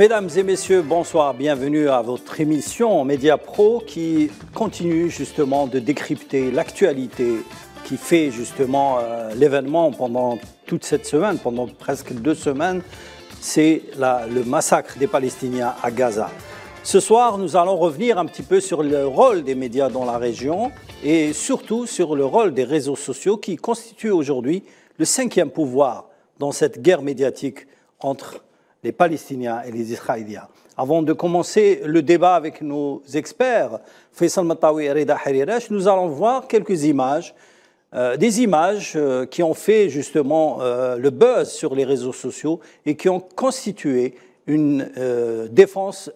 Mesdames et messieurs, bonsoir, bienvenue à votre émission Média Pro qui continue justement de décrypter l'actualité qui fait justement l'événement pendant toute cette semaine, pendant presque 2 semaines, c'est le massacre des Palestiniens à Gaza. Ce soir, nous allons revenir un petit peu sur le rôle des médias dans la région et surtout sur le rôle des réseaux sociaux qui constituent aujourd'hui le 5e pouvoir dans cette guerre médiatique entre les Palestiniens et les Israéliens. Avant de commencer le débat avec nos experts, Faisal Matawi et Reda Harirash, nous allons voir quelques images, des images qui ont fait justement le buzz sur les réseaux sociaux et qui ont constitué une défense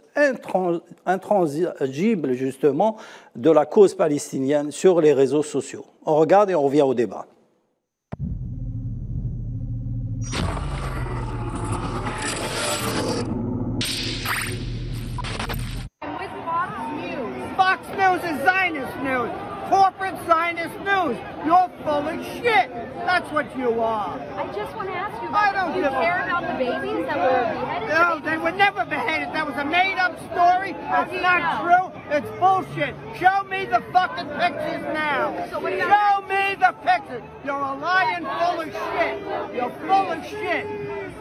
intransigeable justement de la cause palestinienne sur les réseaux sociaux. On regarde et on revient au débat. Fox News is Zionist news. Corporate Zionist news. You're full of shit. That's what you are. I just want to ask you, do you care about the babies that were beheaded? No, they were never beheaded. That was a made-up story. It's not true. It's bullshit. Show me the fucking pictures now. So what do you Show me the pictures. You're a lying full of shit. You're full of shit.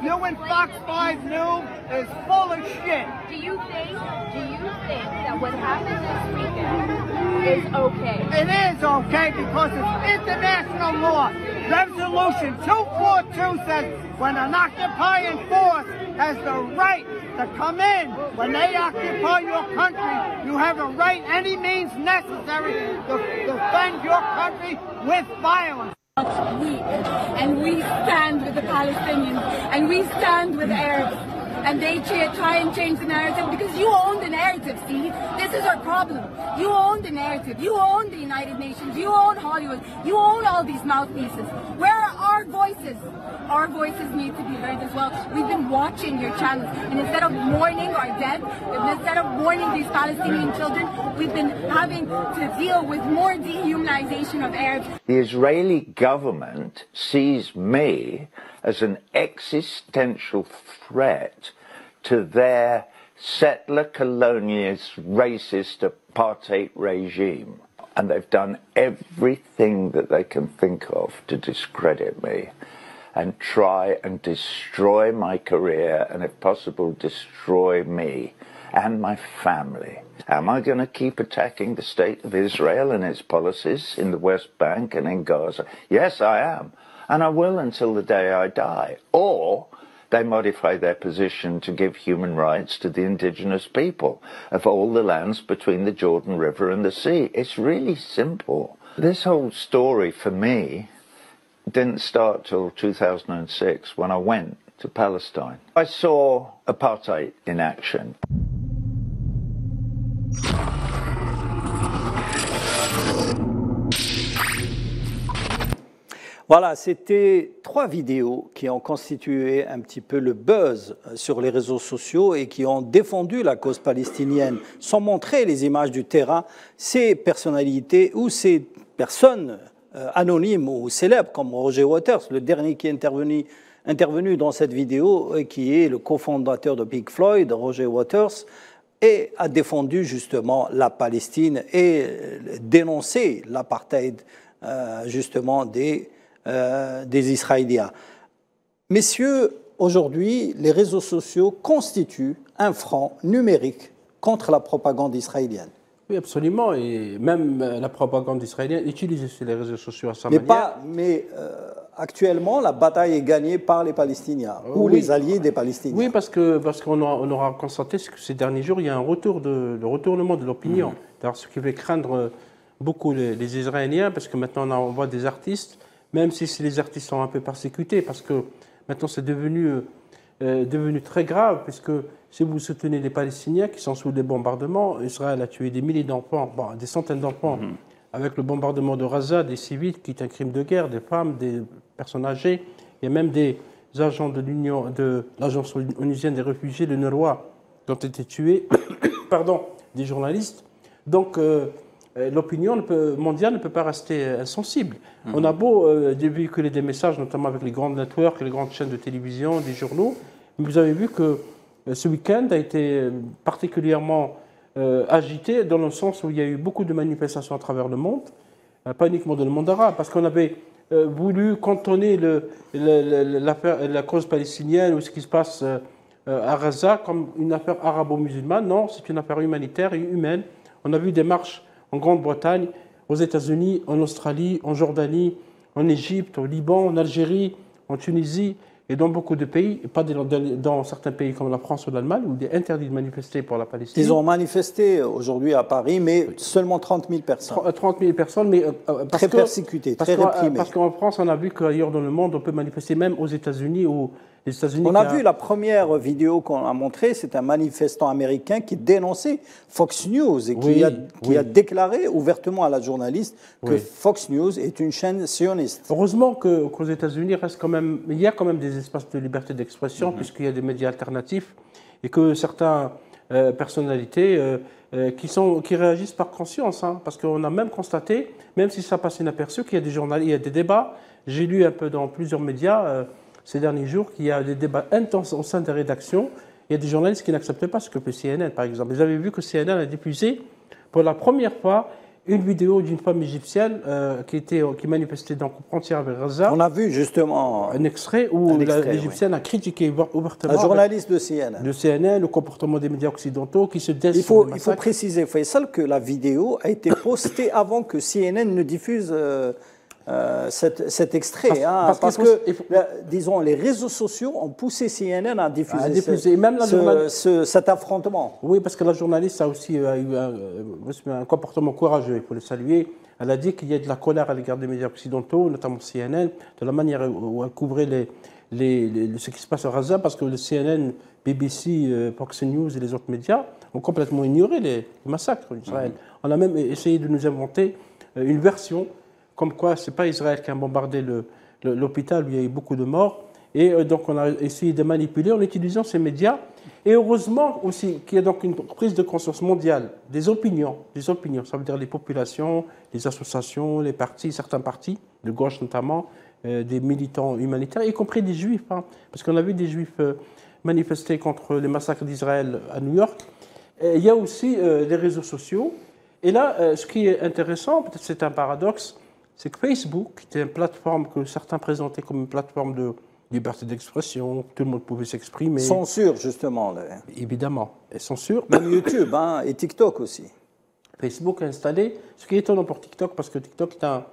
You and Fox 5 News is full of shit. Do you think that what happened this weekend is okay? It is okay because it's international law. Resolution 242 says when an occupying force has the right to come in, when they occupy your country, you have a right, any means necessary, to defend your country with violence. And we stand with the Palestinians, and we stand with Arabs, and they try and change the narrative because you own the narrative, see? This is our problem. You own the narrative. You own the United Nations. You own Hollywood. You own all these mouthpieces. Where are our voices? Our voices need to be heard as well. We've been watching your channels, and instead of mourning our dead, instead of mourning these Palestinian children, we've been having to deal with more dehumanization of Arabs. The Israeli government sees me as an existential threat to their settler colonialist racist apartheid regime. And they've done everything that they can think of to discredit me and try and destroy my career and, if possible, destroy me and my family. Am I going to keep attacking the state of Israel and its policies in the West Bank and in Gaza? Yes, I am. And I will until the day I die. Or they modify their position to give human rights to the indigenous people of all the lands between the Jordan River and the sea. It's really simple. This whole story for me didn't start till 2006 when I went to Palestine. I saw apartheid in action. Voilà, c'était 3 vidéos qui ont constitué un petit peu le buzz sur les réseaux sociaux et qui ont défendu la cause palestinienne sans montrer les images du terrain. Ces personnalités ou ces personnes anonymes ou célèbres comme Roger Waters, le dernier qui est intervenu dans cette vidéo et qui est le cofondateur de Pink Floyd, Roger Waters, et a défendu justement la Palestine et dénoncé l'apartheid justement des Israéliens. Messieurs, aujourd'hui, les réseaux sociaux constituent un front numérique contre la propagande israélienne. Oui, absolument. Et même la propagande israélienne utilise les réseaux sociaux à sa manière. Mais actuellement, la bataille est gagnée par les Palestiniens ou les alliés des Palestiniens. Oui, parce qu'on aura constaté que ces derniers jours, il y a un retournement de l'opinion. Ce qui fait craindre beaucoup les Israéliens, parce que maintenant on voit des artistes, même si les artistes sont un peu persécutés, parce que maintenant c'est devenu très grave, puisque si vous soutenez les Palestiniens qui sont sous des bombardements, Israël a tué des milliers d'enfants, des centaines d'enfants, avec le bombardement de Gaza, des civils, qui est un crime de guerre, des femmes, des personnes âgées, il y a même des agents de l'Agence onusienne des réfugiés, le NURWA, qui ont été tués, des journalistes. Donc, l'opinion mondiale ne peut pas rester insensible. On a beau véhiculer des messages, notamment avec les grandes networks, les grandes chaînes de télévision, des journaux, mais vous avez vu que ce week-end a été particulièrement agité dans le sens où il y a eu beaucoup de manifestations à travers le monde, pas uniquement dans le monde arabe, parce qu'on avait voulu cantonner la cause palestinienne ou ce qui se passe à Gaza comme une affaire arabo-musulmane. Non, c'est une affaire humanitaire et humaine. On a vu des marches en Grande-Bretagne, aux États-Unis, en Australie, en Jordanie, en Égypte, au Liban, en Algérie, en Tunisie et dans beaucoup de pays, pas dans certains pays comme la France ou l'Allemagne, où il est interdit de manifester pour la Palestine. Ils ont manifesté aujourd'hui à Paris, mais seulement 30 000 personnes. 30 000 personnes, mais très persécutées, très réprimées. Parce qu'en France, on a vu qu'ailleurs dans le monde, on peut manifester, même aux États-Unis, où les États-Unis... On a vu la première vidéo qu'on a montrée, c'est un manifestant américain qui dénonçait Fox News et qui a déclaré ouvertement à la journaliste que Fox News est une chaîne sioniste. Heureusement qu'aux États-Unis, il y a quand même des espaces de liberté d'expression, puisqu'il y a des médias alternatifs, et que certaines personnalités qui réagissent par conscience, hein, parce qu'on a même constaté, même si ça passe inaperçu, qu'il y a des journalistes, il y a des débats. J'ai lu un peu dans plusieurs médias ces derniers jours qu'il y a des débats intenses au sein des rédactions. Il y a des journalistes qui n'acceptent pas ce que fait CNN, par exemple. Vous avez vu que CNN a diffusé pour la première fois une vidéo d'une femme égyptienne qui manifestait dans la frontière avec Gaza. On a vu justement un extrait où l'Égyptienne a critiqué ouvertement. Un journaliste de CNN. De CNN, le comportement des médias occidentaux qui se il faut préciser, Faisal, que la vidéo a été postée avant que CNN ne diffuse cet extrait. Parce que, disons, les réseaux sociaux ont poussé CNN à diffuser cet affrontement. Oui, parce que la journaliste a aussi eu un comportement courageux, il faut le saluer. Elle a dit qu'il y a de la colère à l'égard des médias occidentaux, notamment CNN, de la manière où elle couvrait ce qui se passe à Gaza, parce que le CNN, BBC, Fox News et les autres médias ont complètement ignoré les massacres d'Israël. On a même essayé de nous inventer une version comme quoi ce n'est pas Israël qui a bombardé l'hôpital où il y a eu beaucoup de morts. Et donc on a essayé de manipuler en utilisant ces médias. Et heureusement aussi qu'il y a donc une prise de conscience mondiale des opinions, ça veut dire les populations, les associations, les partis, certains partis, de gauche notamment, des militants humanitaires, y compris des juifs, hein, parce qu'on a vu des juifs manifester contre les massacres d'Israël à New York. Et il y a aussi les réseaux sociaux. Et là, ce qui est intéressant, peut-être c'est un paradoxe, c'est que Facebook, qui était une plateforme que certains présentaient comme une plateforme de liberté d'expression, tout le monde pouvait s'exprimer. Censure, justement. Évidemment, et censure. Même YouTube et TikTok aussi. Facebook a installé, ce qui est étonnant pour TikTok, parce que TikTok est un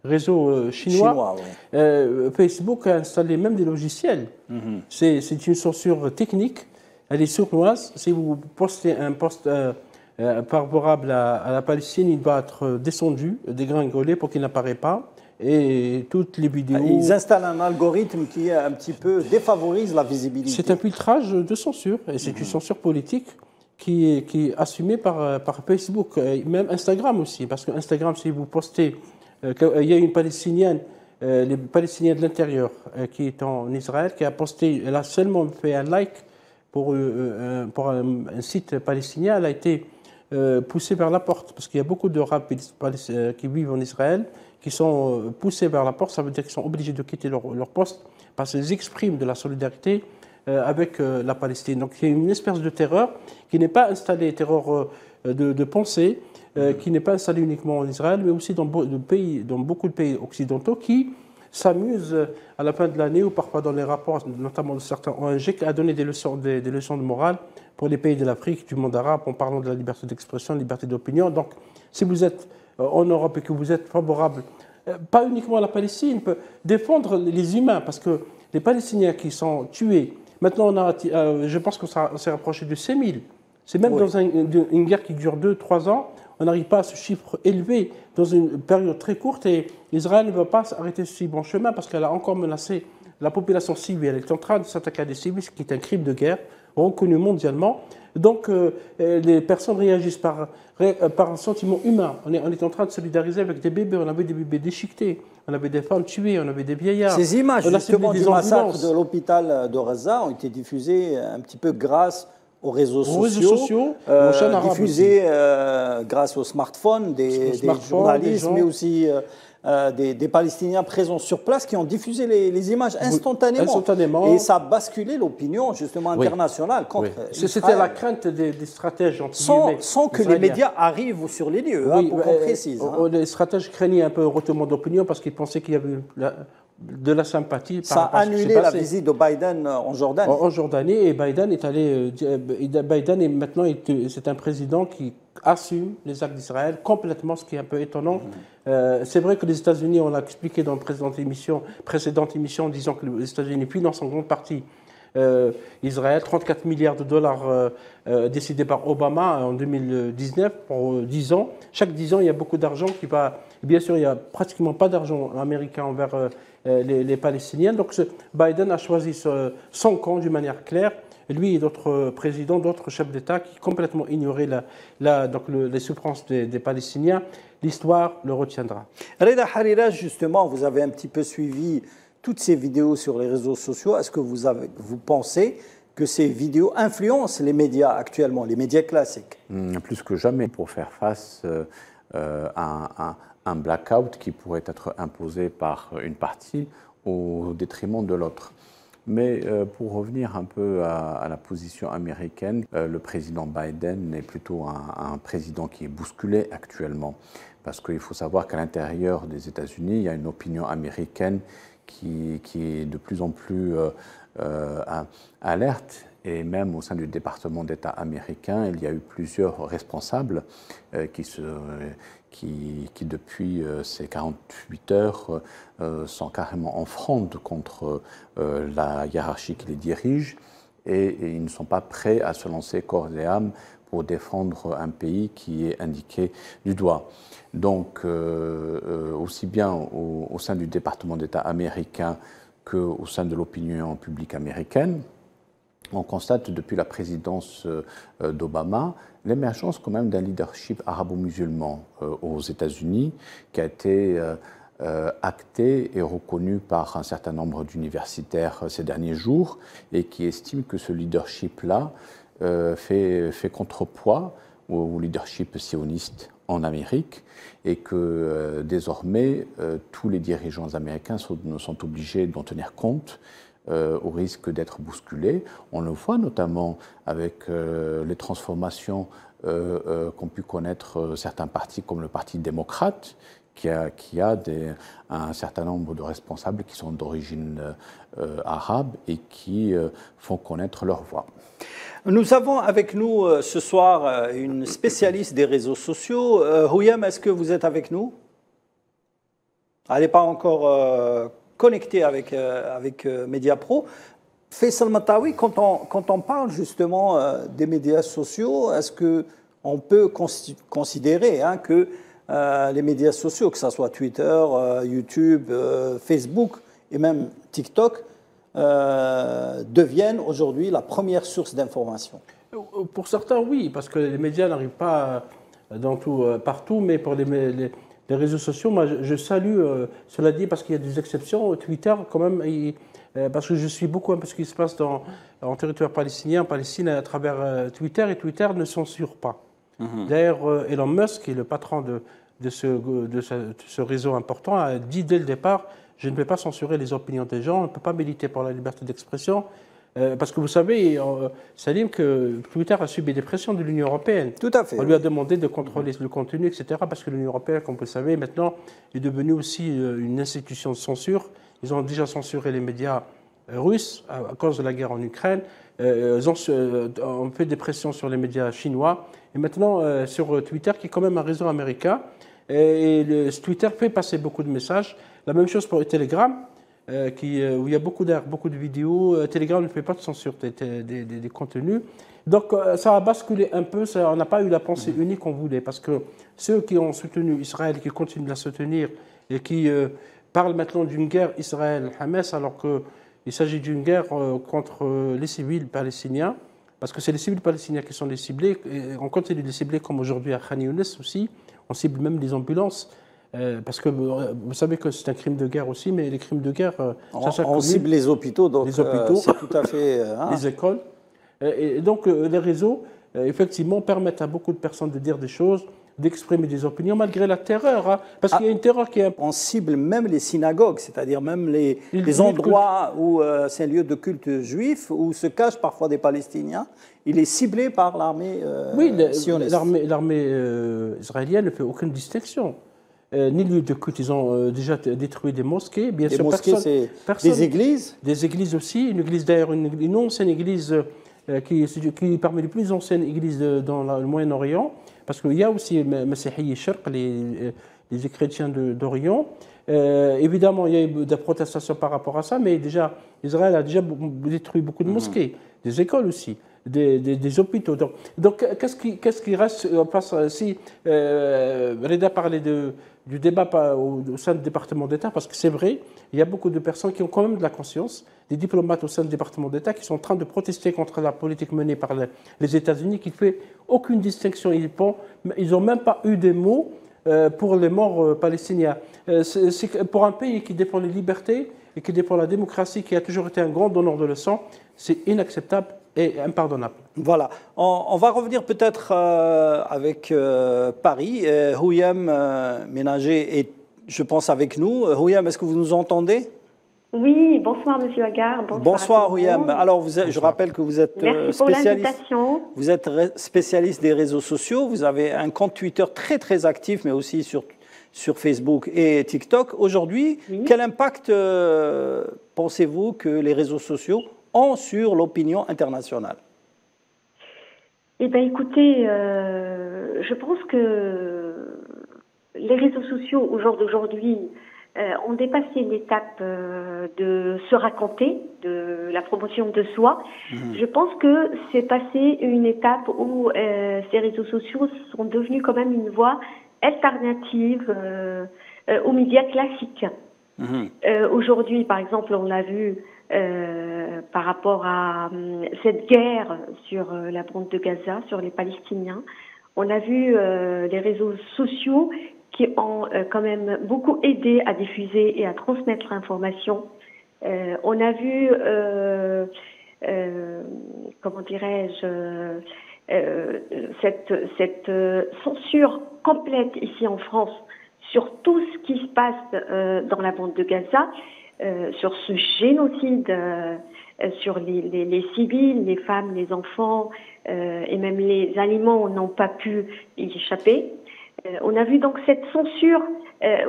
réseau chinois. Facebook a installé même des logiciels. C'est une censure technique, elle est sournoise. Si vous postez un post favorable à la Palestine, il va être descendu, dégringolé pour qu'il n'apparaît pas. Et toutes les vidéos... Ils installent un algorithme qui un petit peu défavorise la visibilité. C'est un filtrage de censure, et c'est une censure politique qui est assumée par Facebook, et même Instagram aussi, parce que Instagram, si vous postez... il y a une Palestinienne, les Palestiniens de l'intérieur, qui est en Israël, qui a posté, elle a seulement fait un like pour un site palestinien, elle a été poussée vers la porte, parce qu'il y a beaucoup d'Arabes qui vivent en Israël, qui sont poussés vers la porte, ça veut dire qu'ils sont obligés de quitter leur poste, parce qu'ils expriment de la solidarité avec la Palestine. Donc il y a une espèce de terreur qui n'est pas installée, terreur de pensée, qui n'est pas installée uniquement en Israël, mais aussi dans beaucoup de pays occidentaux qui s'amusent à la fin de l'année ou parfois dans les rapports, notamment de certains ONG, à donner des leçons de morale pour les pays de l'Afrique, du monde arabe, en parlant de la liberté d'expression, liberté d'opinion. Donc si vous êtes en Europe et que vous êtes favorable, pas uniquement à la Palestine, défendre les humains, parce que les Palestiniens qui sont tués, maintenant je pense qu'on s'est rapproché de 5 000. C'est même dans une guerre qui dure 2-3 ans, on n'arrive pas à ce chiffre élevé dans une période très courte, et Israël ne va pas s'arrêter sur ce bon chemin parce qu'elle a encore menacé la population civile. Elle est en train de s'attaquer à des civils, ce qui est un crime de guerre reconnu mondialement. Donc les personnes réagissent par un sentiment humain. On est en train de solidariser avec des bébés. On avait des bébés déchiquetés, on avait des femmes tuées, on avait des vieillards. Ces images justement du massacre de l'hôpital de Gaza ont été diffusées un petit peu grâce aux réseaux sociaux, diffusées grâce aux smartphones des journalistes, mais aussi des Palestiniens présents sur place qui ont diffusé les images instantanément. Instantanément. Et ça a basculé l'opinion justement internationale contre C'était Israël. la crainte des stratèges sans que les médias arrivent sur les lieux, pour qu'on précise. Les stratèges craignaient un peu un retournement d'opinion parce qu'ils pensaient qu'il y avait de la sympathie. Ça a annulé la visite de Biden en Jordanie. En Jordanie, et Biden est allé. Biden est maintenant c'est un président qui assume les actes d'Israël complètement, ce qui est un peu étonnant. C'est vrai que les États-Unis, on l'a expliqué dans la précédente émission, disant que les États-Unis financent en grande partie Israël, 34 milliards de dollars décidés par Obama en 2019 pour 10 ans. Chaque 10 ans, il y a beaucoup d'argent qui va. Bien sûr, il n'y a pratiquement pas d'argent américain envers les Palestiniens. Donc Biden a choisi son camp d'une manière claire. Lui et d'autres présidents, d'autres chefs d'État qui complètement ignoraient les souffrances des Palestiniens. L'histoire le retiendra. Reda Harira, justement, vous avez un petit peu suivi toutes ces vidéos sur les réseaux sociaux. Est-ce que vous pensez que ces vidéos influencent les médias actuellement, les médias classiques? Plus que jamais, pour faire face à un blackout qui pourrait être imposé par une partie au détriment de l'autre. Mais pour revenir un peu à la position américaine, le président Biden est plutôt un président qui est bousculé actuellement. Parce qu'il faut savoir qu'à l'intérieur des États-Unis, il y a une opinion américaine qui est de plus en plus alerte. Et même au sein du département d'État américain, il y a eu plusieurs responsables qui depuis ces 48 heures, sont carrément en fronde contre la hiérarchie qui les dirige et ils ne sont pas prêts à se lancer corps et âme pour défendre un pays qui est indiqué du doigt. Donc, aussi bien au sein du département d'État américain qu'au sein de l'opinion publique américaine, on constate depuis la présidence d'Obama l'émergence quand même d'un leadership arabo-musulman aux États-Unis qui a été acté et reconnu par un certain nombre d'universitaires ces derniers jours et qui estime que ce leadership-là fait contrepoids au leadership sioniste en Amérique et que désormais tous les dirigeants américains sont obligés d'en tenir compte au risque d'être bousculés. On le voit notamment avec les transformations qu'ont pu connaître certains partis comme le Parti démocrate, qui a un certain nombre de responsables qui sont d'origine arabe et qui font connaître leur voix. Nous avons avec nous ce soir une spécialiste des réseaux sociaux. Houyam, est-ce que vous êtes avec nous? Elle n'est pas encore connectée avec Mediapro. Faisal Matawi, quand on parle justement des médias sociaux, est-ce qu'on peut considérer que les médias sociaux, que ce soit Twitter, YouTube, Facebook et même TikTok, deviennent aujourd'hui la première source d'information? Pour certains, oui, parce que les médias n'arrivent pas partout, mais pour les réseaux sociaux, moi je salue, cela dit, parce qu'il y a des exceptions. Twitter, quand même, parce que je suis beaucoup un peu ce qui se passe en territoire palestinien, en Palestine, à travers Twitter, et Twitter ne censure pas. D'ailleurs, Elon Musk, qui est le patron de ce réseau important, a dit dès le départ: je ne peux pas censurer les opinions des gens, on ne peut pas militer pour la liberté d'expression. Parce que vous savez, Salim, que Twitter a subi des pressions de l'Union européenne. Tout à fait. On lui a demandé de contrôler le contenu, etc. Parce que l'Union européenne, comme vous le savez, maintenant est devenue aussi une institution de censure. Ils ont déjà censuré les médias russes à cause de la guerre en Ukraine. Ils ont fait des pressions sur les médias chinois. Et maintenant, sur Twitter, qui est quand même un réseau américain, Twitter fait passer beaucoup de messages. La même chose pour Telegram, où il y a beaucoup de vidéos. Telegram ne fait pas de censure des contenus. Donc ça a basculé un peu, on n'a pas eu la pensée unique qu'on voulait, parce que ceux qui ont soutenu Israël, qui continuent de la soutenir, et qui parlent maintenant d'une guerre Israël-Hamas, alors qu'il s'agit d'une guerre contre les civils palestiniens, parce que c'est les civils palestiniens qui sont les ciblés, et on continue de les cibler comme aujourd'hui à Khan Younis aussi, on cible même les ambulances. Parce que vous savez que c'est un crime de guerre aussi, mais les crimes de guerre, on cible les hôpitaux, donc c'est tout à fait... les écoles. Et donc les réseaux, effectivement, permettent à beaucoup de personnes de dire des choses, d'exprimer des opinions malgré la terreur, hein, parce qu'il y a une terreur qui est... On cible même les synagogues, c'est-à-dire même les endroits où c'est un lieu de culte juif, où se cachent parfois des Palestiniens. Il est ciblé par l'armée sioniste. L'armée israélienne ne fait aucune distinction. Ni lieu de culte, ils ont déjà détruit des mosquées. Bien sûr, mosquées, c'est des églises. Des églises aussi. Une église d'ailleurs, une ancienne église qui est parmi les plus anciennes églises dans le Moyen-Orient, parce qu'il y a aussi Masihi Sharq, les chrétiens d'Orient. Évidemment, il y a eu des protestations par rapport à ça, mais déjà, Israël a déjà détruit beaucoup de mosquées, des écoles aussi, des hôpitaux. Donc qu'est-ce qui reste si Reda parlait du débat au sein du département d'État, parce que c'est vrai, il y a beaucoup de personnes qui ont quand même de la conscience, des diplomates au sein du département d'État qui sont en train de protester contre la politique menée par les États-Unis, qui ne fait aucune distinction. Ils n'ont même pas eu des mots pour les morts palestiniens. C'est pour un pays qui défend les libertés et qui défend la démocratie, qui a toujours été un grand donneur de leçons, c'est inacceptable et impardonnable. Voilà. On va revenir peut-être avec Paris. Houyam Ménager est, je pense, avec nous. Houyam, est-ce que vous nous entendez? Oui, bonsoir Monsieur Agar. Bonsoir Houyam. Alors, je rappelle que vous êtes Vous êtes spécialiste des réseaux sociaux. Vous avez un compte Twitter très très actif, mais aussi sur Facebook et TikTok. Aujourd'hui, quel impact pensez-vous que les réseaux sociaux ont sur l'opinion internationale? Eh bien, écoutez, je pense que les réseaux sociaux, au jour d'aujourd'hui, ont dépassé l'étape de se raconter, de la promotion de soi. Je pense que c'est passé une étape où ces réseaux sociaux sont devenus quand même une voie alternative aux médias classiques. Aujourd'hui, par exemple, on l'a vu par rapport à cette guerre sur la bande de Gaza, sur les Palestiniens. On a vu les réseaux sociaux qui ont quand même beaucoup aidé à diffuser et à transmettre l'information. On a vu, comment dirais-je, cette censure complète ici en France sur tout ce qui se passe dans la bande de Gaza, sur ce génocide, sur les civils, les femmes, les enfants et même les aliments n'ont pas pu y échapper. On a vu donc cette censure, je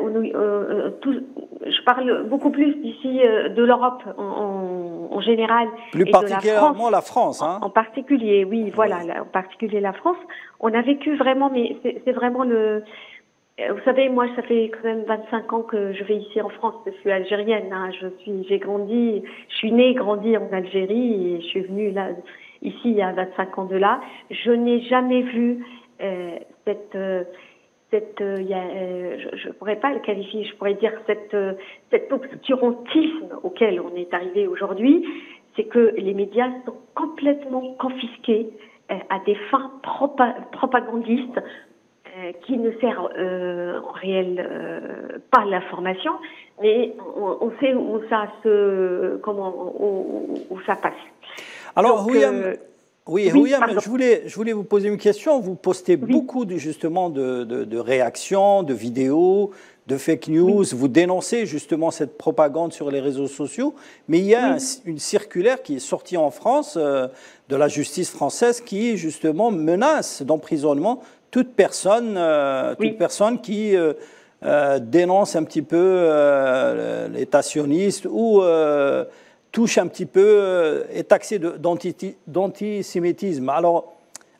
parle beaucoup plus d'ici de l'Europe en général. Plus particulièrement la France. Hein. En particulier, oui, voilà, en particulier la France. On a vécu vraiment, mais c'est vraiment le... Vous savez, moi, ça fait quand même 25 ans que je vais ici en France. Je suis algérienne, hein. J'ai grandi, je suis née et grandi en Algérie et je suis venue là, ici il y a 25 ans de là. Je n'ai jamais vu je pourrais pas le qualifier, je pourrais dire cet obscurantisme auquel on est arrivé aujourd'hui, c'est que les médias sont complètement confisqués à des fins propagandistes qui ne servent en réel pas l'information, mais on sait où ça où ça passe. Alors, Houyam, je voulais vous poser une question. Vous postez beaucoup justement de réactions, de vidéos, de fake news. Vous dénoncez justement cette propagande sur les réseaux sociaux. Mais il y a une circulaire qui est sortie en France de la justice française qui justement menace d'emprisonnement toute personne qui dénonce un petit peu l'État sioniste ou touche un petit peu, est taxé d'antisémitisme. Alors,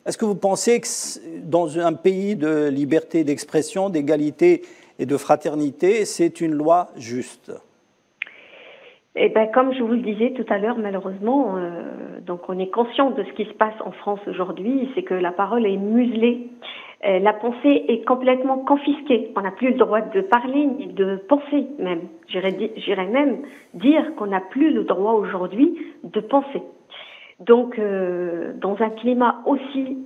est-ce que vous pensez que dans un pays de liberté d'expression, d'égalité et de fraternité, c'est une loi juste? Eh ben, comme je vous le disais tout à l'heure, malheureusement, donc on est conscient de ce qui se passe en France aujourd'hui, c'est que la parole est muselée. La pensée est complètement confisquée. On n'a plus le droit de parler ni de penser même. J'irais même dire qu'on n'a plus le droit aujourd'hui de penser. Donc, dans un climat aussi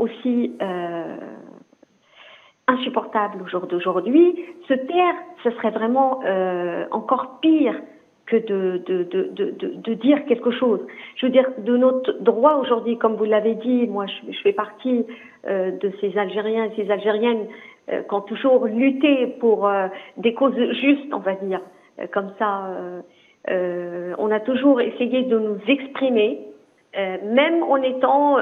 insupportable au jour d'aujourd'hui, se taire, ce serait vraiment encore pire que de dire quelque chose. Je veux dire, de notre droit aujourd'hui, comme vous l'avez dit, moi je fais partie de ces Algériens et ces Algériennes qui ont toujours lutté pour des causes justes, on va dire. Comme ça, on a toujours essayé de nous exprimer, même en étant...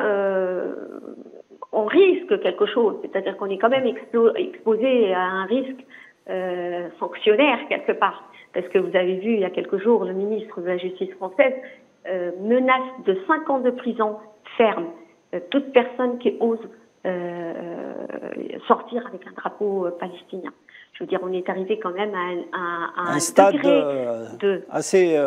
on risque quelque chose, c'est-à-dire qu'on est quand même exposé à un risque sanctionnaire quelque part. Parce que vous avez vu il y a quelques jours, le ministre de la Justice française menace de 5 ans de prison ferme toute personne qui ose sortir avec un drapeau palestinien. Je veux dire, on est arrivé quand même à un stade assez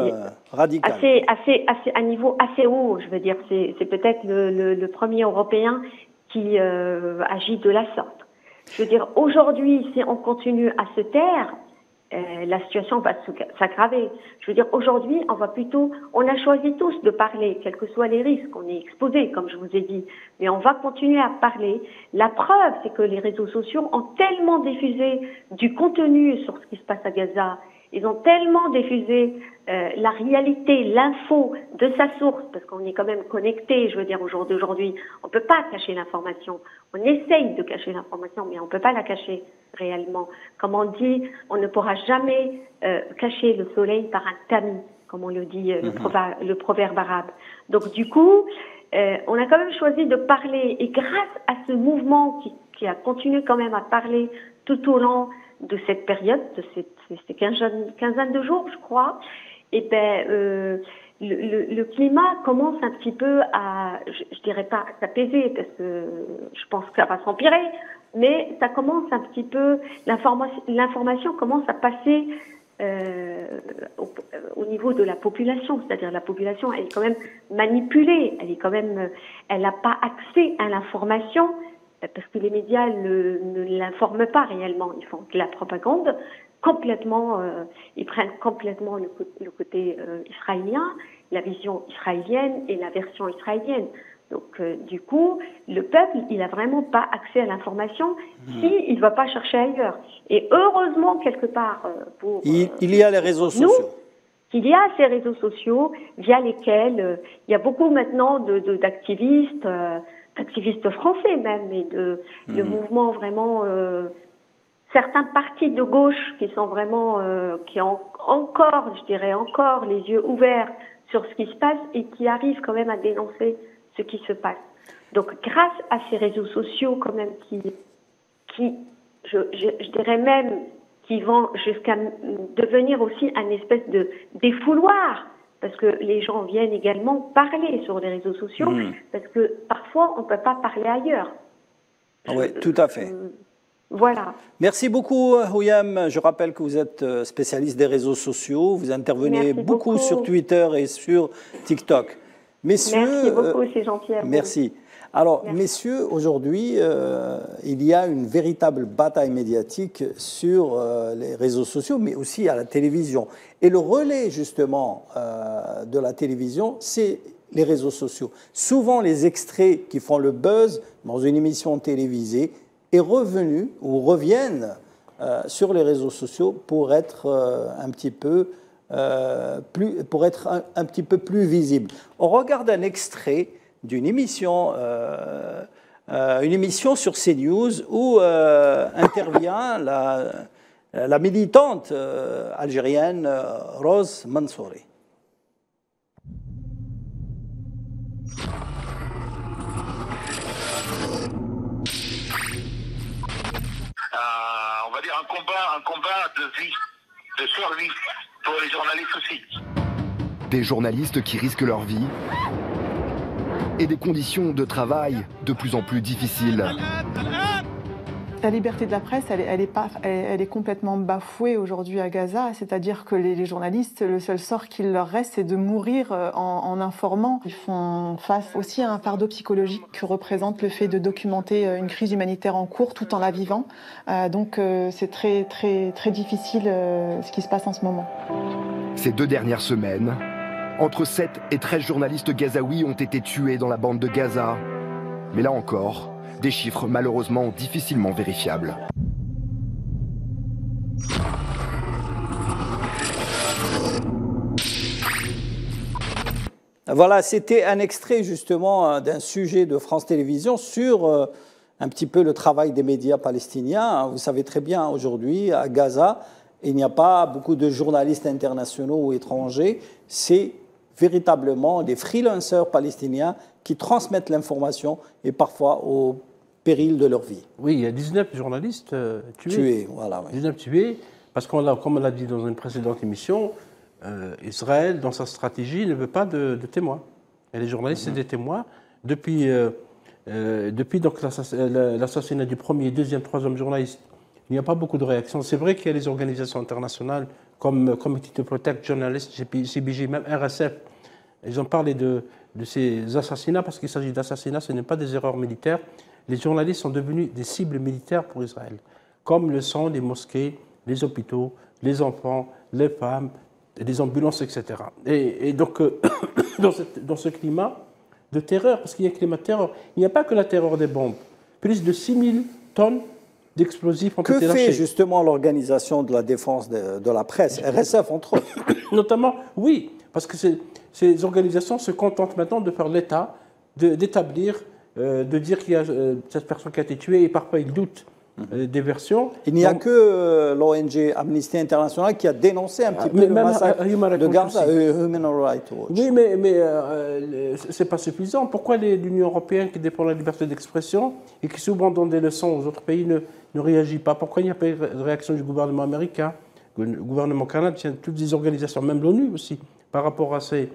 radical. À un niveau assez haut, je veux dire. C'est peut-être le premier Européen qui agit de la sorte. Je veux dire, aujourd'hui, si on continue à se taire, la situation va s'aggraver. Je veux dire, aujourd'hui, on a choisi tous de parler, quels que soient les risques, on est exposé, comme je vous ai dit, mais on va continuer à parler. La preuve, c'est que les réseaux sociaux ont tellement diffusé du contenu sur ce qui se passe à Gaza, ils ont tellement diffusé la réalité, l'info de sa source, parce qu'on est quand même connecté, je veux dire, au jour d'aujourd'hui. On peut pas cacher l'information. On essaye de cacher l'information, mais on peut pas la cacher réellement. Comme on dit, on ne pourra jamais cacher le soleil par un tamis, comme on le dit, le proverbe arabe. Donc du coup, on a quand même choisi de parler, et grâce à ce mouvement qui a continué quand même à parler tout au long de cette période, de ces quinzaine de jours, je crois, et le climat commence un petit peu à, je dirais pas à s'apaiser, parce que je pense que ça va s'empirer, mais ça commence un petit peu, l'information commence à passer au niveau de la population, c'est-à-dire la population, elle est quand même manipulée, elle n'a pas accès à l'information, parce que les médias ne l'informent pas réellement, ils font de la propagande complètement, ils prennent complètement le côté israélien, la vision israélienne et la version israélienne. Donc du coup, le peuple, il a vraiment pas accès à l'information s'il ne va pas chercher ailleurs. Et heureusement, quelque part, il y a les réseaux sociaux. Il y a ces réseaux sociaux via lesquels il y a beaucoup maintenant d'activistes, d'activistes français même, et de mouvements vraiment, certains partis de gauche qui sont vraiment, qui ont encore, je dirais encore, les yeux ouverts sur ce qui se passe et qui arrivent quand même à dénoncer ce qui se passe. Donc grâce à ces réseaux sociaux quand même qui je dirais même, qui vont jusqu'à devenir aussi un espèce de défouloir, parce que les gens viennent également parler sur les réseaux sociaux, parce que parfois on ne peut pas parler ailleurs. Oui, tout à fait. Voilà. Merci beaucoup, Houyam. Je rappelle que vous êtes spécialiste des réseaux sociaux. Vous intervenez beaucoup sur Twitter et sur TikTok. Messieurs, merci beaucoup, c'est gentil à vous. Merci. Alors, messieurs, aujourd'hui, il y a une véritable bataille médiatique sur les réseaux sociaux, mais aussi à la télévision. Et le relais, justement, de la télévision, c'est les réseaux sociaux. Souvent, les extraits qui font le buzz dans une émission télévisée est revenu ou reviennent sur les réseaux sociaux pour être un petit peu plus visible. On regarde un extrait d'une émission, une émission sur CNews où intervient la militante algérienne Rose Mansouri. On va dire un combat de vie, de survie pour les journalistes aussi. Des journalistes qui risquent leur vie et des conditions de travail de plus en plus difficiles. La liberté de la presse, elle est complètement bafouée aujourd'hui à Gaza, c'est-à-dire que les journalistes, le seul sort qu'il leur reste, c'est de mourir en informant. Ils font face aussi à un fardeau psychologique que représente le fait de documenter une crise humanitaire en cours tout en la vivant. Donc c'est très, très, très difficile ce qui se passe en ce moment. Ces 2 dernières semaines, entre 7 et 13 journalistes gazaouis ont été tués dans la bande de Gaza. Mais là encore, des chiffres malheureusement difficilement vérifiables. Voilà, c'était un extrait justement d'un sujet de France Télévisions sur un petit peu le travail des médias palestiniens. Vous savez très bien, aujourd'hui, à Gaza, il n'y a pas beaucoup de journalistes internationaux ou étrangers. C'est véritablement des freelancers palestiniens qui transmettent l'information et parfois au péril de leur vie. Oui, il y a 19 journalistes tués. Voilà, oui. 19 tués, parce qu'on l'a, comme on l'a dit dans une précédente émission, Israël, dans sa stratégie, ne veut pas de témoins. Et les journalistes, c'est des témoins. Depuis donc l'assassinat du premier, deuxième, troisième journaliste, il n'y a pas beaucoup de réactions. C'est vrai qu'il y a les organisations internationales comme Committee to Protect Journalists, CBJ, même RSF. Ils ont parlé de ces assassinats parce qu'il s'agit d'assassinats, ce n'est pas des erreurs militaires. Les journalistes sont devenus des cibles militaires pour Israël, comme le sont les mosquées, les hôpitaux, les enfants, les femmes, les ambulances, etc. Et donc, dans ce climat de terreur, parce qu'il y a un climat de terreur, il n'y a pas que la terreur des bombes. Plus de 6000 tonnes d'explosifs ont été lâchés. Que fait justement l'organisation de la défense de la presse, RSF entre autres? Notamment, oui, parce que ces organisations se contentent maintenant de faire l'État, d'établir, de dire qu'il y a cette personne qui a été tuée, et parfois ils doutent des versions. Il n'y a que l'ONG Amnesty International qui a dénoncé un petit peu le massacre de Gaza, Human Rights Watch. Oui, mais ce n'est pas suffisant. Pourquoi l'Union européenne, qui défend la liberté d'expression et qui souvent donne des leçons aux autres pays, ne réagit pas? Pourquoi il n'y a pas de réaction du gouvernement américain, le gouvernement canadien, toutes les organisations, même l'ONU aussi, par rapport à ces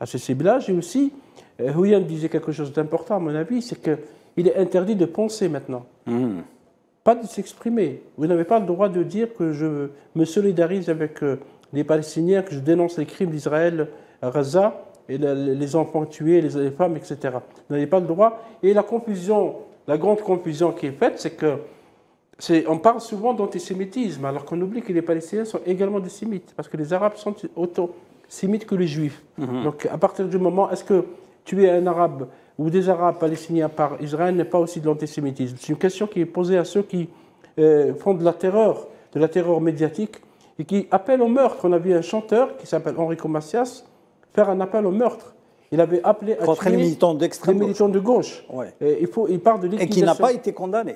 ciblages? Et aussi, Houyan disait quelque chose d'important, à mon avis, c'est qu'il est interdit de penser maintenant. Pas de s'exprimer. Vous n'avez pas le droit de dire que je me solidarise avec les Palestiniens, que je dénonce les crimes d'Israël à Gaza, et les enfants tués, les femmes, etc. Vous n'avez pas le droit. Et la grande confusion qui est faite, c'est que on parle souvent d'antisémitisme, alors qu'on oublie que les Palestiniens sont également des sémites, parce que les Arabes sont autant sémites que les Juifs. Donc, à partir du moment, est-ce que tuer un Arabe ou des Arabes palestiniens par Israël n'est pas aussi de l'antisémitisme? C'est une question qui est posée à ceux qui font de la terreur médiatique et qui appellent au meurtre. On a vu un chanteur qui s'appelle Enrico Macias faire un appel au meurtre. Il avait appelé à contre les militants d'extrême gauche. Les militants de gauche. Ouais. Il parle de liquidation. Et qui n'a pas été condamné.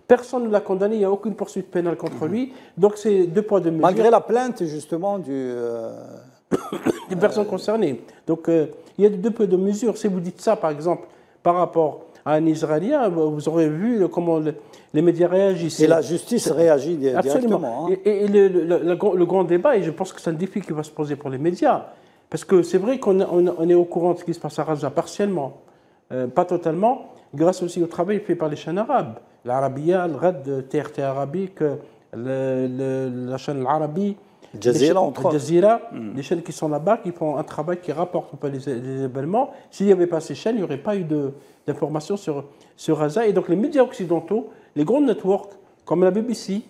Personne ne l'a condamné, il n'y a aucune poursuite pénale contre lui. Donc c'est deux poids, deux mesures. Malgré la plainte justement des personnes concernées. Donc il y a deux poids, deux mesures. Si vous dites ça, par exemple, par rapport à un Israélien, vous aurez vu comment les médias réagissent. Et la justice réagit directement. Hein. Et le grand débat, et je pense que c'est un défi qui va se poser pour les médias, parce que c'est vrai qu'on est au courant de ce qui se passe à Gaza, partiellement, pas totalement, grâce aussi au travail fait par les chaînes arabes. L'Arabia, le RAD, TRT arabique, la chaîne Arabi, Jazeera, entre autres. Jazeera, les chaînes qui sont là-bas, qui font un travail qui rapporte un peu les événements. S'il n'y avait pas ces chaînes, il n'y aurait pas eu d'informations sur Gaza. Et donc les médias occidentaux, les grands networks, comme la BBC,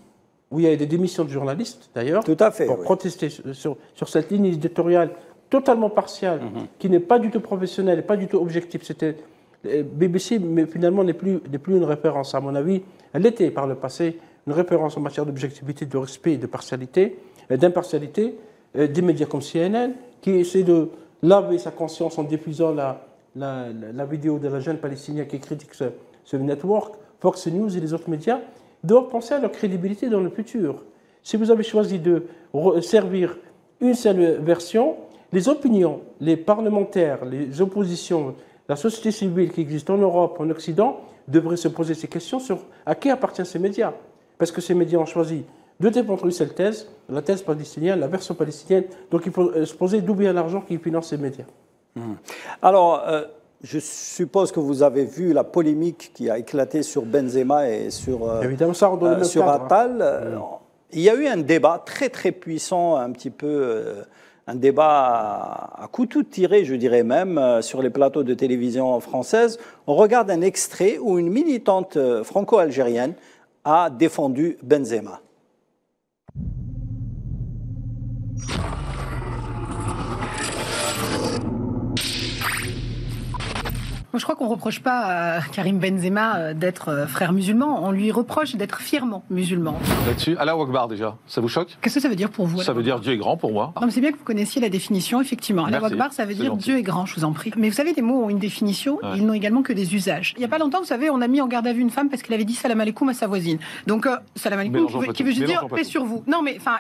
où il y a des démissions de journalistes d'ailleurs, pour protester sur cette ligne éditoriale totalement partiale, qui n'est pas du tout professionnelle et pas du tout objective. C'était BBC, mais finalement n'est plus une référence, à mon avis. Elle était par le passé une référence en matière d'objectivité, de respect et de partialité, d'impartialité, des médias comme CNN, qui essaient de laver sa conscience en diffusant la vidéo de la jeune palestinienne qui critique ce network. Fox News et les autres médias doivent penser à leur crédibilité dans le futur. Si vous avez choisi de servir une seule version, les opinions, les parlementaires, les oppositions, la société civile qui existe en Europe, en Occident, devraient se poser ces questions sur à qui appartiennent ces médias. Parce que ces médias ont choisi de défendre une seule thèse, la thèse palestinienne, la version palestinienne. Donc il faut se poser d'où vient l'argent qui finance ces médias. Alors, je suppose que vous avez vu la polémique qui a éclaté sur Benzema et sur Attal. Il y a eu un débat très très puissant, un petit peu un débat à couteau tiré, je dirais même, sur les plateaux de télévision françaises. On regarde un extrait où une militante franco-algérienne a défendu Benzema. Moi, je crois qu'on ne reproche pas à Karim Benzema d'être frère musulman, on lui reproche d'être fièrement musulman. Là-dessus, Allah Akbar déjà, ça vous choque? Qu'est-ce que ça veut dire pour vous? Ça veut dire Dieu est grand pour moi. Non, mais c'est bien que vous connaissiez la définition, effectivement. Allah Akbar, ça veut dire Dieu est grand, je vous en prie. Mais vous savez, les mots ont une définition, ils n'ont également que des usages. Il n'y a pas longtemps, vous savez, on a mis en garde à vue une femme parce qu'elle avait dit salam alaikum à sa voisine. Donc, salam alaikum, qui veut juste dire paix sur vous. Non, mais enfin,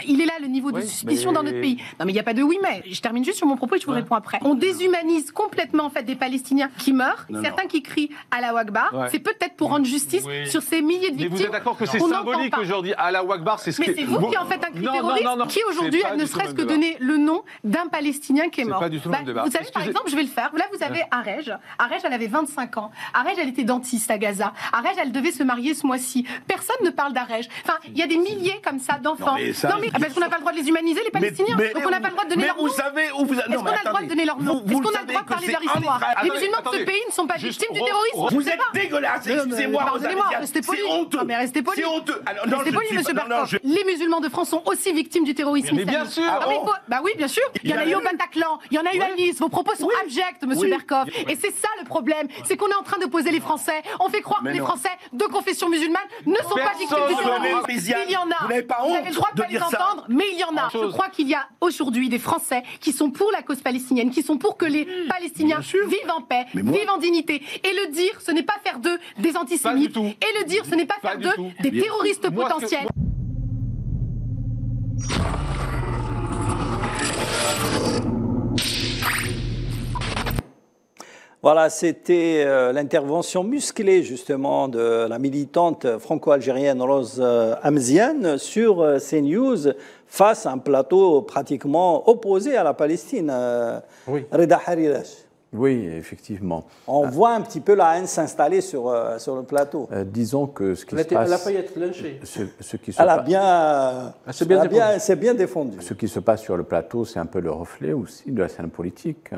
il est là le niveau de suspicion dans notre pays. Non, mais il n'y a pas de oui, mais. Je termine juste sur mon propos et je vous réponds après. On déshumanise complètement, en fait, des Palestiniens qui meurent, certains qui crient Allah Akbar. C'est peut-être pour rendre justice sur ces milliers de victimes. Mais vous êtes d'accord que c'est symbolique aujourd'hui? Allah Akbar, c'est ce que. Mais c'est vous qui en faites un cri terroriste qui aujourd'hui a ne serait-ce que donné le nom d'un Palestinien qui est mort. Pas du tout le même débat. Vous savez, par exemple, je vais le faire. Là, vous avez Arej. Arej, elle avait 25 ans. Arej, elle était dentiste à Gaza. Arej, elle devait se marier ce mois-ci. Personne ne parle d'Arej. Enfin, il y a des milliers comme ça d'enfants. Non, mais parce qu'on n'a pas le droit de les humaniser, les Palestiniens. Donc on n'a pas le droit de donner leur nom. Est-ce qu'on a le droit de donner leur nom? Est-ce qu'on a le droit de parler de leur histoire? Les musulmans de ce pays ne sont pas victimes du terrorisme. Vous êtes dégueulasse, excusez-moi. Pardonnez-moi, restez poli. C'est honteux. Non, mais restez poli. C'est honteux. Restez poli, monsieur Bertrand. Les musulmans de France sont aussi victimes du terrorisme. Mais bien sûr. Bah oui, bien sûr. Il y en a eu au Bataclan, il y en a eu à Nice. Vos propos sont abjects, monsieur Berkov. Et c'est ça le problème. C'est qu'on est en train d'opposer les Français. On fait croire que les Français de confession musulmane ne sont pas victimes du terrorisme. Il y en a. Vous n'avez le droit de pas les entendre, mais il y en a. Je crois qu'il y a aujourd'hui des Français qui sont pour la cause palestinienne, qui sont pour que les Palestiniens vivent en paix, vivent en dignité. Et le dire, ce n'est pas faire d'eux des antisémites. Et le dire, ce n'est pas faire d'eux des terroristes potentiels. Voilà, c'était l'intervention musclée justement de la militante franco-algérienne Rose Hamziane sur CNews face à un plateau pratiquement opposé à la Palestine. Reda Harirash. Oui, effectivement. On voit un petit peu la haine s'installer sur le plateau. Disons que ce qui se passe... Elle a failli être lynchée. C'est bien défendu. Ce qui se passe sur le plateau, c'est un peu le reflet aussi de la scène politique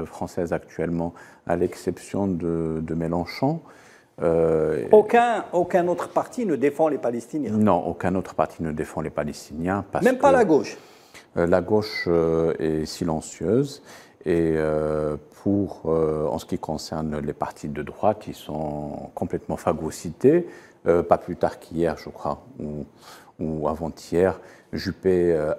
française actuellement, à l'exception de Mélenchon. Aucun autre parti ne défend les Palestiniens. Non, aucun autre parti ne défend les Palestiniens. Même pas la gauche. La gauche est silencieuse. Et en ce qui concerne les partis de droite, ils sont complètement phagocytés. Pas plus tard qu'hier, je crois, ou avant-hier,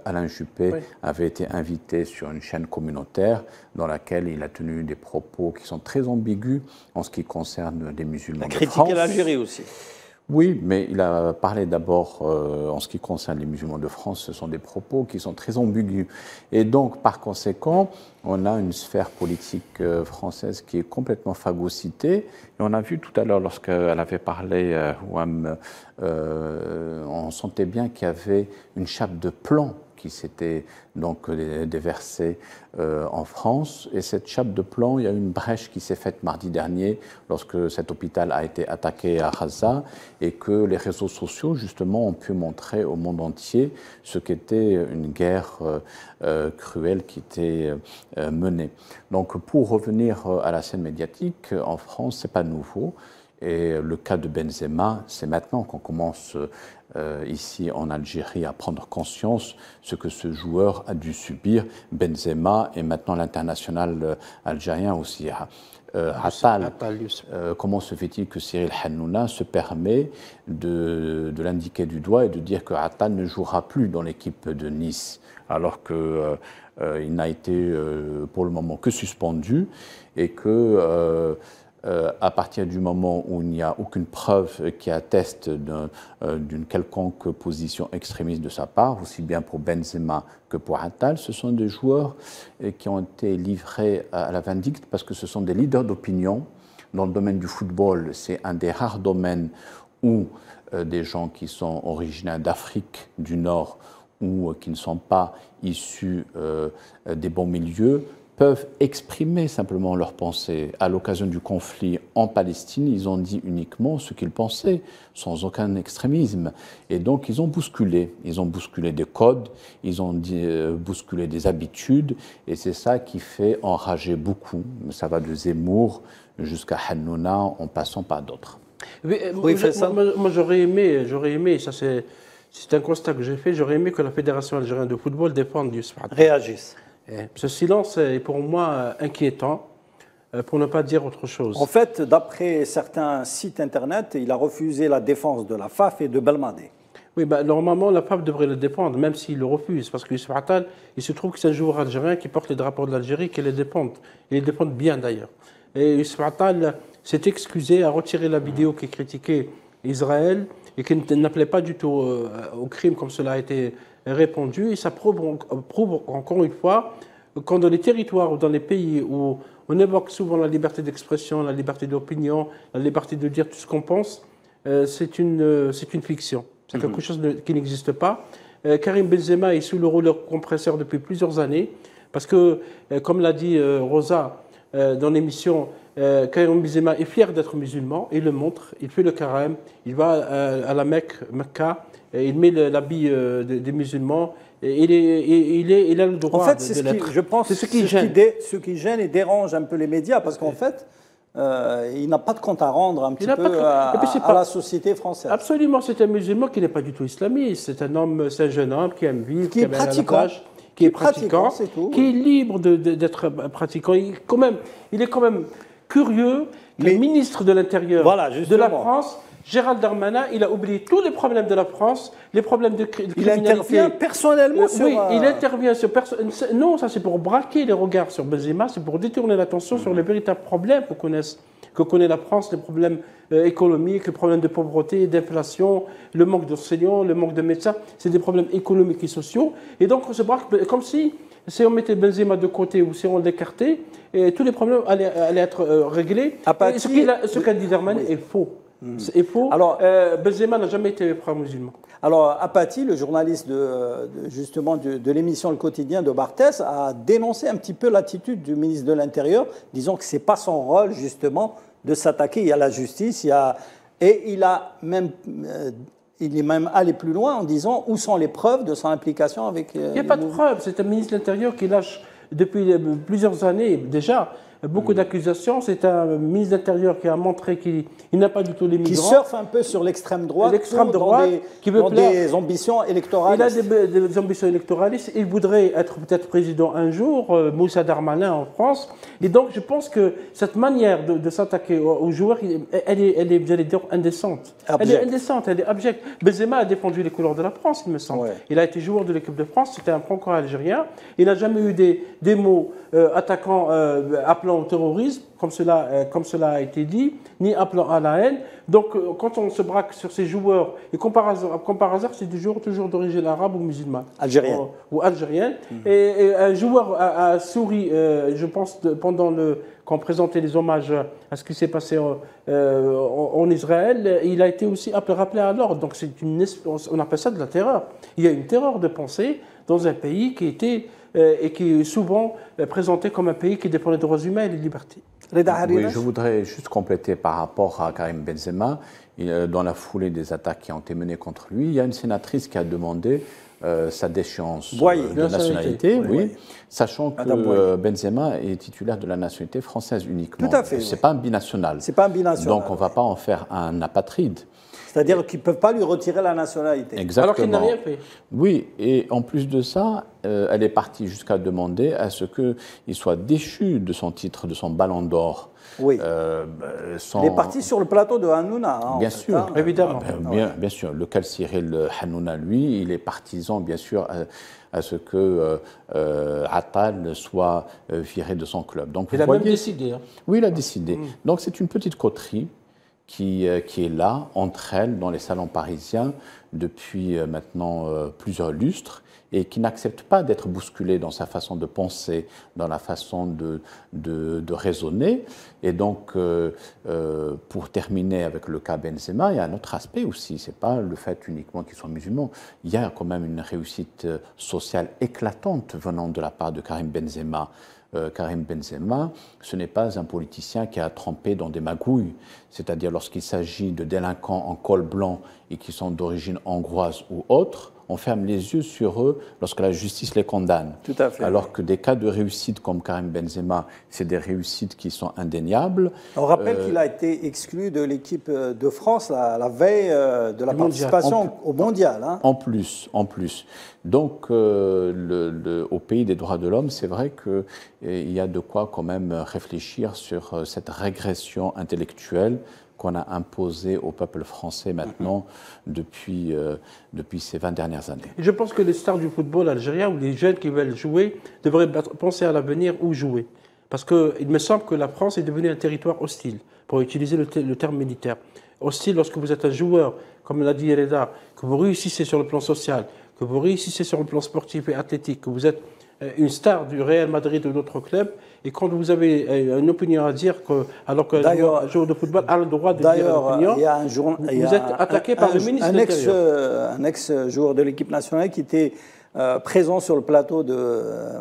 Alain Juppé avait été invité sur une chaîne communautaire dans laquelle il a tenu des propos qui sont très ambigus en ce qui concerne les musulmans de France. Il a critiqué l'Algérie aussi. Oui, mais il a parlé d'abord, en ce qui concerne les musulmans de France, ce sont des propos qui sont très ambigus. Et donc, par conséquent, on a une sphère politique française qui est complètement phagocytée. Et on a vu tout à l'heure, lorsqu'elle avait parlé, on sentait bien qu'il y avait une chape de plomb qui s'était donc déversée en France. Et cette chape de plomb, il y a eu une brèche qui s'est faite mardi dernier lorsque cet hôpital a été attaqué à Gaza et que les réseaux sociaux, justement, ont pu montrer au monde entier ce qu'était une guerre cruelle qui était menée. Donc, pour revenir à la scène médiatique, en France, ce n'est pas nouveau. Et le cas de Benzema, c'est maintenant qu'on commence ici en Algérie à prendre conscience ce que ce joueur a dû subir. Benzema et maintenant l'international algérien aussi. Attal, comment se fait-il que Cyril Hanouna se permet de l'indiquer du doigt et de dire que Attal ne jouera plus dans l'équipe de Nice, alors qu'il n'a été pour le moment que suspendu et que à partir du moment où il n'y a aucune preuve qui atteste d'une quelconque position extrémiste de sa part, aussi bien pour Benzema que pour Attal, ce sont des joueurs qui ont été livrés à la vindicte parce que ce sont des leaders d'opinion. Dans le domaine du football, c'est un des rares domaines où des gens qui sont originaires d'Afrique du Nord ou qui ne sont pas issus des bons milieux peuvent exprimer simplement leurs pensées. À l'occasion du conflit en Palestine, ils ont dit uniquement ce qu'ils pensaient, sans aucun extrémisme. Et donc, ils ont bousculé des codes, ils ont bousculé des habitudes, et c'est ça qui fait enrager beaucoup. Ça va de Zemmour jusqu'à Hanouna, en passant par d'autres. Oui, moi j'aurais aimé, ça c'est un constat que j'ai fait, j'aurais aimé que la Fédération algérienne de football défende du sport. Réagisse. Ce silence est pour moi inquiétant. pour ne pas dire autre chose. En fait, d'après certains sites internet, il a refusé la défense de la FAF et de Belmadé. Oui, normalement, la FAF devrait le défendre, même s'il le refuse, parce que Youssef Attal, il se trouve que c'est un joueur algérien qui porte les drapeaux de l'Algérie, qui les défendent. Et les défendent bien d'ailleurs. Et Youssef Attal s'est excusé, a retiré la vidéo qui critiquait Israël et qui n'appelait pas du tout au crime comme cela a été répandu. Et ça prouve encore une fois quand dans les territoires ou dans les pays où on évoque souvent la liberté d'expression, la liberté d'opinion, la liberté de dire tout ce qu'on pense, c'est une fiction. C'est quelque chose qui n'existe pas. Karim Benzema est sous le rouleau compresseur depuis plusieurs années parce que, comme l'a dit Rosa dans l'émission, Karim Benzema est fier d'être musulman, il le montre, il fait le carême, il va à la Mecca, il met l'habit des musulmans, et il a le droit en fait, de l'être. Je pense que ce qui gêne et dérange un peu les médias, parce qu'en fait, il n'a pas de compte à rendre un petit peu à la société française. Absolument, c'est un musulman qui n'est pas du tout islamiste, c'est un jeune homme qui aime vivre, qui est pratiquant. Qui est pratiquant, qui est libre d'être pratiquant. Il est quand même curieux. Le ministre de l'Intérieur de la France, Gérald Darmanin, il a oublié tous les problèmes de la France, les problèmes de criminalité. Il intervient personnellement sur... Oui, il intervient sur... Non, ça c'est pour braquer les regards sur Benzema, c'est pour détourner l'attention sur les véritables problèmes que connaît la France, les problèmes économiques, les problèmes de pauvreté, d'inflation, le manque d'enseignants, le manque de médecins. C'est des problèmes économiques et sociaux. Et donc on se braque comme si on mettait Benzema de côté ou si on l'écartait, tous les problèmes allaient être réglés. Et ce qu'a dit Darmanin est faux. C'est faux. Alors, Benzema n'a jamais été frère musulman. Alors, Apathy, le journaliste de l'émission Le Quotidien de Barthès, a dénoncé un petit peu l'attitude du ministre de l'Intérieur, disant que ce n'est pas son rôle, justement, de s'attaquer. Il y a la justice, et il est même allé plus loin en disant où sont les preuves de son implication avec... Il n'y a pas de preuves. C'est un ministre de l'Intérieur qui lâche depuis plusieurs années déjà beaucoup d'accusations. C'est un ministre de l'Intérieur qui a montré qu'il n'a pas du tout les migrants. Qui surfe un peu sur l'extrême droite, qui veut des ambitions électoralistes. Il a des ambitions électoralistes. Il voudrait être peut-être président un jour, Moussa Darmanin en France. Et donc je pense que cette manière de s'attaquer aux joueurs, elle est, j'allais dire, indécente. Elle est indécente, elle est abjecte. Benzema a défendu les couleurs de la France, il me semble. Ouais. Il a été joueur de l'équipe de France, c'était un franco-algérien. Il n'a jamais eu des mots attaquant, appelant au terrorisme, comme cela a été dit, ni appelant à la haine. Donc, quand on se braque sur ces joueurs, et comme par hasard, c'est toujours d'origine arabe ou musulmane. Algérienne. Ou algérienne. Et un joueur a souri, je pense, quand on présentait les hommages à ce qui s'est passé en Israël, il a été aussi rappelé à l'ordre. Donc, on appelle ça de la terreur. Il y a une terreur de pensée dans un pays qui était... et qui est souvent présenté comme un pays qui défend les droits humains et les libertés. Oui, je voudrais juste compléter par rapport à Karim Benzema. Dans la foulée des attaques qui ont été menées contre lui, il y a une sénatrice qui a demandé sa déchéance de nationalité, sachant que Benzema est titulaire de la nationalité française uniquement. Tout à fait. C'est pas un binational. C'est pas un binational. Donc on ne va pas en faire un apatride. C'est-à-dire qu'ils ne peuvent pas lui retirer la nationalité. Exactement. Alors qu'il n'a rien fait. Oui, et en plus de ça, elle est partie jusqu'à demander à ce qu'il soit déchu de son titre, de son ballon d'or. Oui. Il est parti sur le plateau de Hanouna. Bien sûr. Évidemment. Bien sûr. Lequel Cyril Hanouna, lui, il est partisan, bien sûr, à ce que Attal soit viré de son club. Donc, il a même décidé. Hein. Oui, il a décidé. Donc, c'est une petite coterie qui est là, entre elles, dans les salons parisiens, depuis maintenant plusieurs lustres, et qui n'accepte pas d'être bousculée dans sa façon de penser, dans la façon de raisonner. Et donc, pour terminer avec le cas Benzema, il y a un autre aspect aussi. Ce n'est pas le fait uniquement qu'ils soient musulmans. Il y a quand même une réussite sociale éclatante venant de la part de Karim Benzema. Karim Benzema, ce n'est pas un politicien qui a trempé dans des magouilles, c'est-à-dire lorsqu'il s'agit de délinquants en col blanc et qui sont d'origine hongroise ou autre, on ferme les yeux sur eux lorsque la justice les condamne. Tout à fait. Alors que des cas de réussite comme Karim Benzema, c'est des réussites qui sont indéniables. On rappelle qu'il a été exclu de l'équipe de France la veille de la participation au mondial. Hein. En plus. Donc, au pays des droits de l'homme, c'est vrai qu'il y a de quoi quand même réfléchir sur cette régression intellectuelle qu'on a imposée au peuple français maintenant depuis ces 20 dernières années. Je pense que les stars du football algérien ou les jeunes qui veulent jouer devraient penser à l'avenir où jouer. Parce qu'il me semble que la France est devenue un territoire hostile, pour utiliser le terme militaire. Hostile lorsque vous êtes un joueur, comme l'a dit Reda, que vous réussissez sur le plan social, que vous réussissez sur le plan sportif et athlétique, que vous êtes une star du Real Madrid ou d'autres clubs, et quand vous avez une opinion à dire, alors qu'un joueur de football a le droit de dire une opinion, vous êtes attaqué par le ministre de l'Intérieur. Un ex-joueur de l'équipe nationale qui était présent sur le plateau de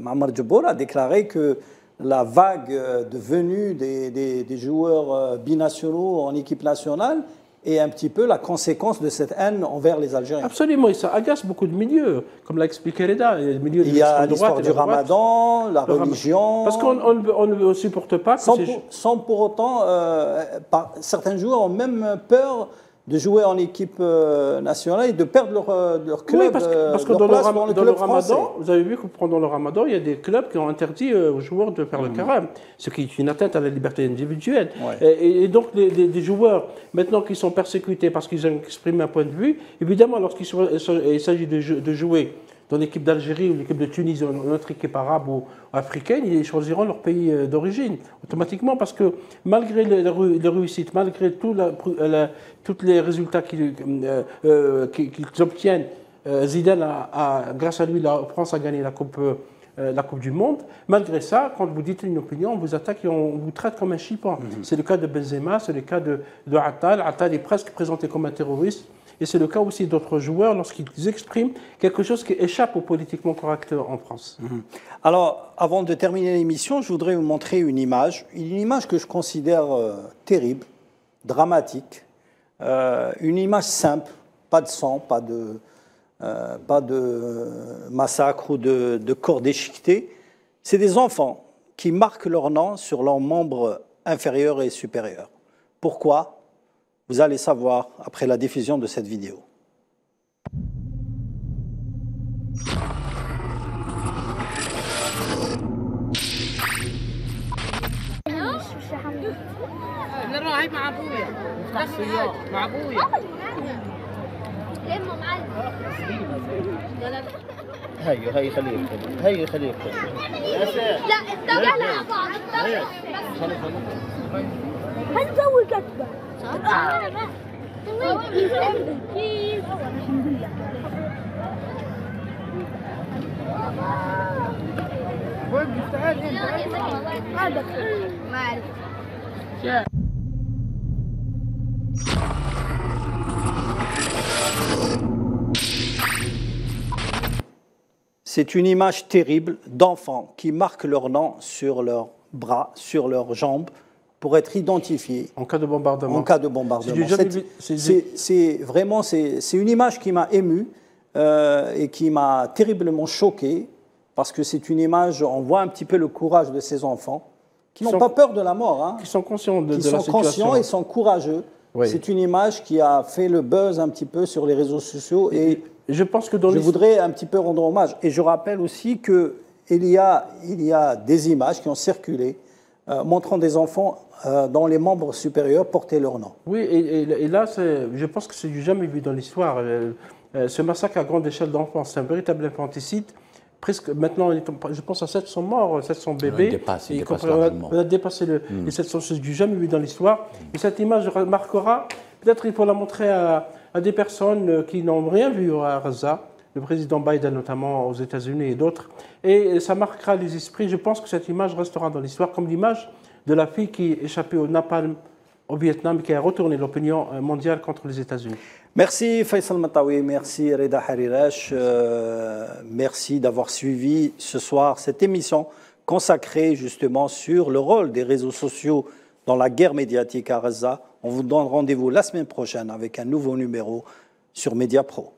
Ma'mar Djibour a déclaré que la vague de venue des joueurs binationaux en équipe nationale est un petit peu la conséquence de cette haine envers les Algériens. Absolument, et ça agace beaucoup de milieux, comme l'a expliqué Reda. Il y a l'histoire du Ramadan, la religion... Parce qu'on ne supporte pas... Sans pour autant... certains joueurs ont même peur de jouer en équipe nationale et de perdre leur club. Oui, parce que dans le Ramadan, vous avez vu que pendant le Ramadan, il y a des clubs qui ont interdit aux joueurs de faire le carême, ce qui est une atteinte à la liberté individuelle. Ouais. Et donc, des joueurs, maintenant qui sont persécutés parce qu'ils ont exprimé un point de vue, évidemment, lorsqu'il s'agit de jouer dans l'équipe d'Algérie ou l'équipe de Tunisie ou une autre équipe arabe ou africaine, ils choisiront leur pays d'origine automatiquement, parce que malgré les réussites, malgré tous les résultats qu'ils obtiennent, Zidane grâce à lui, la France a gagné la Coupe du Monde. Malgré ça, quand vous dites une opinion, on vous attaque et on vous traite comme un chipon. C'est le cas de Benzema, c'est le cas de Attal. Attal est presque présenté comme un terroriste. Et c'est le cas aussi d'autres joueurs lorsqu'ils expriment quelque chose qui échappe au politiquement correct en France. Alors, avant de terminer l'émission, je voudrais vous montrer une image que je considère terrible, dramatique, une image simple, pas de sang, pas de massacre ou de corps déchiquetés. C'est des enfants qui marquent leur nom sur leurs membres inférieurs et supérieurs. Pourquoi ? Vous allez savoir après la diffusion de cette vidéo. هي خليه لا اتجه لأبعض هنسوي كتبة C'est une image terrible d'enfants qui marquent leur nom sur leurs bras, sur leurs jambes, pour être identifiés. En cas de bombardement. En cas de bombardement. C'est une image qui m'a ému et qui m'a terriblement choqué, parce que c'est une image, on voit un petit peu le courage de ces enfants, qui n'ont pas peur de la mort. Hein, qui sont conscients de la situation. Qui sont conscients et sont courageux. Oui. C'est une image qui a fait le buzz un petit peu sur les réseaux sociaux et je pense que je voudrais un petit peu rendre hommage. Et je rappelle aussi qu'il y a des images qui ont circulé montrant des enfants dont les membres supérieurs portaient leur nom. Oui, et là, je pense que c'est du jamais vu dans l'histoire. Ce massacre à grande échelle d'enfants, c'est un véritable infanticide. Presque, maintenant, je pense à 700 morts, 700 bébés. On a dépassé les 700, c'est du jamais vu dans l'histoire. Et cette image marquera, peut-être il faut la montrer à des personnes qui n'ont rien vu à Gaza, le président Biden notamment aux États-Unis et d'autres. Et ça marquera les esprits. Je pense que cette image restera dans l'histoire comme l'image de la fille qui échappait au napalm au Vietnam et qui a retourné l'opinion mondiale contre les États-Unis. Merci Faisal Matawi, merci Reda Harirash, merci d'avoir suivi ce soir cette émission consacrée justement sur le rôle des réseaux sociaux dans la guerre médiatique à Gaza. On vous donne rendez-vous la semaine prochaine avec un nouveau numéro sur Mediapro.